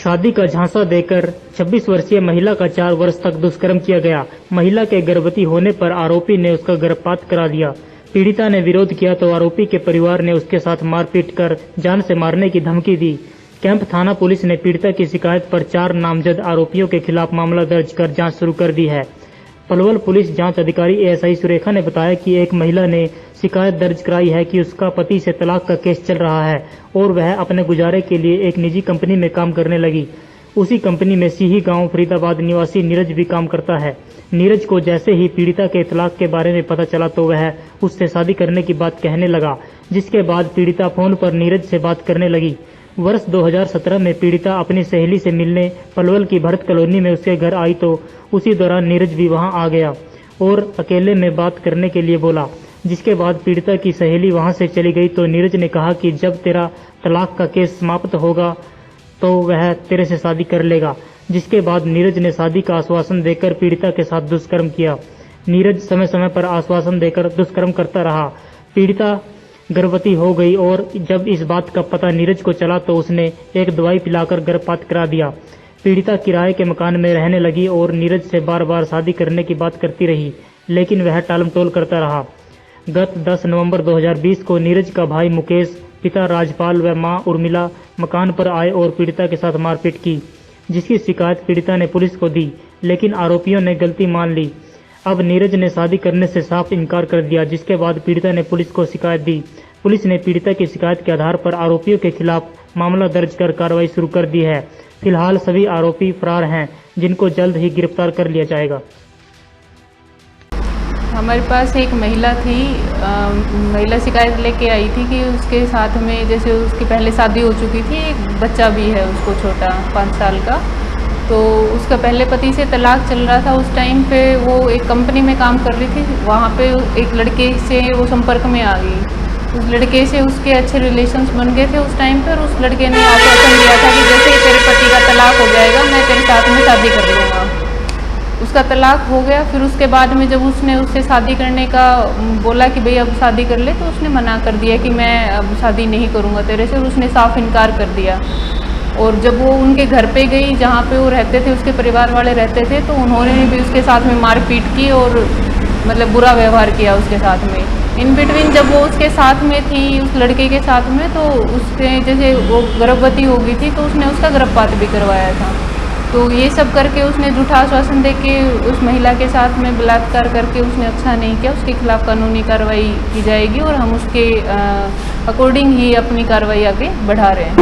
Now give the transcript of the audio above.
शादी का झांसा देकर 26 वर्षीय महिला का 4 वर्ष तक दुष्कर्म किया गया। महिला के गर्भवती होने पर आरोपी ने उसका गर्भपात करा दिया। पीड़िता ने विरोध किया तो आरोपी के परिवार ने उसके साथ मारपीट कर जान से मारने की धमकी दी। कैंप थाना पुलिस ने पीड़िता की शिकायत पर 4 नामजद आरोपियों के खिलाफ मामला दर्ज कर जांच शुरू कर दी है। पलवल पुलिस जांच अधिकारी एएसआई सुरेखा ने बताया कि एक महिला ने शिकायत दर्ज कराई है कि उसका पति से तलाक का केस चल रहा है और वह अपने गुजारे के लिए एक निजी कंपनी में काम करने लगी। उसी कंपनी में सीही गांव फरीदाबाद निवासी नीरज भी काम करता है। नीरज को जैसे ही पीड़िता के तलाक के बारे में पता चला तो वह उससे शादी करने की बात कहने लगा, जिसके बाद पीड़िता फोन पर नीरज से बात करने लगी। वर्ष 2017 में पीड़िता अपनी सहेली से मिलने पलवल की भरत कॉलोनी में उसके घर आई तो उसी दौरान नीरज भी वहां आ गया और अकेले में बात करने के लिए बोला, जिसके बाद पीड़िता की सहेली वहां से चली गई तो नीरज ने कहा कि जब तेरा तलाक का केस समाप्त होगा तो वह तेरे से शादी कर लेगा। जिसके बाद नीरज ने शादी का आश्वासन देकर पीड़िता के साथ दुष्कर्म किया। नीरज समय समय पर आश्वासन देकर दुष्कर्म करता रहा। पीड़िता गर्भवती हो गई और जब इस बात का पता नीरज को चला तो उसने एक दवाई पिलाकर गर्भपात करा दिया। पीड़िता किराए के मकान में रहने लगी और नीरज से बार बार शादी करने की बात करती रही, लेकिन वह टालमटोल करता रहा। गत 10 नवंबर 2020 को नीरज का भाई मुकेश, पिता राजपाल व मां उर्मिला मकान पर आए और पीड़िता के साथ मारपीट की, जिसकी शिकायत पीड़िता ने पुलिस को दी, लेकिन आरोपियों ने गलती मान ली। अब नीरज ने शादी करने से साफ इनकार कर दिया, जिसके बाद पीड़िता ने पुलिस को शिकायत दी। पुलिस ने पीड़िता की शिकायत के आधार पर आरोपियों के खिलाफ मामला दर्ज कर कार्रवाई शुरू कर दी है। फिलहाल सभी आरोपी फरार हैं, जिनको जल्द ही गिरफ्तार कर लिया जाएगा। हमारे पास एक महिला थी, महिला शिकायत लेके आई थी कि उसके साथ में जैसे उसकी पहले शादी हो चुकी थी, एक बच्चा भी है उसको छोटा 5 साल का। तो उसका पहले पति से तलाक चल रहा था। उस टाइम पे वो एक कंपनी में काम कर रही थी, वहाँ पे एक लड़के से वो संपर्क में आ गई। उस लड़के से उसके अच्छे रिलेशंस बन गए थे उस टाइम पर। उस लड़के ने आश्वासन दिया था कि जैसे ही तेरे पति का तलाक हो जाएगा मैं तेरे साथ में शादी कर लूँगा। उसका तलाक हो गया। फिर उसके बाद में जब उसने उससे शादी करने का बोला कि भाई अब शादी कर ले, तो उसने मना कर दिया कि मैं अब शादी नहीं करूँगा तेरे से, और उसने साफ इनकार कर दिया। और जब वो उनके घर पे गई जहाँ पे वो रहते थे, उसके परिवार वाले रहते थे, तो उन्होंने भी उसके साथ में मारपीट की और मतलब बुरा व्यवहार किया उसके साथ में। इन बिटवीन जब वो उसके साथ में थी, उस लड़के के साथ में, तो उसके जैसे वो गर्भवती हो गई थी तो उसने उसका गर्भपात भी करवाया था। तो ये सब करके उसने झूठा आश्वासन देके उस महिला के साथ में बलात्कार करके उसने अच्छा नहीं किया। उसके खिलाफ कानूनी कार्रवाई की जाएगी और हम उसके अकॉर्डिंग ही अपनी कार्रवाई आगे बढ़ा रहे हैं।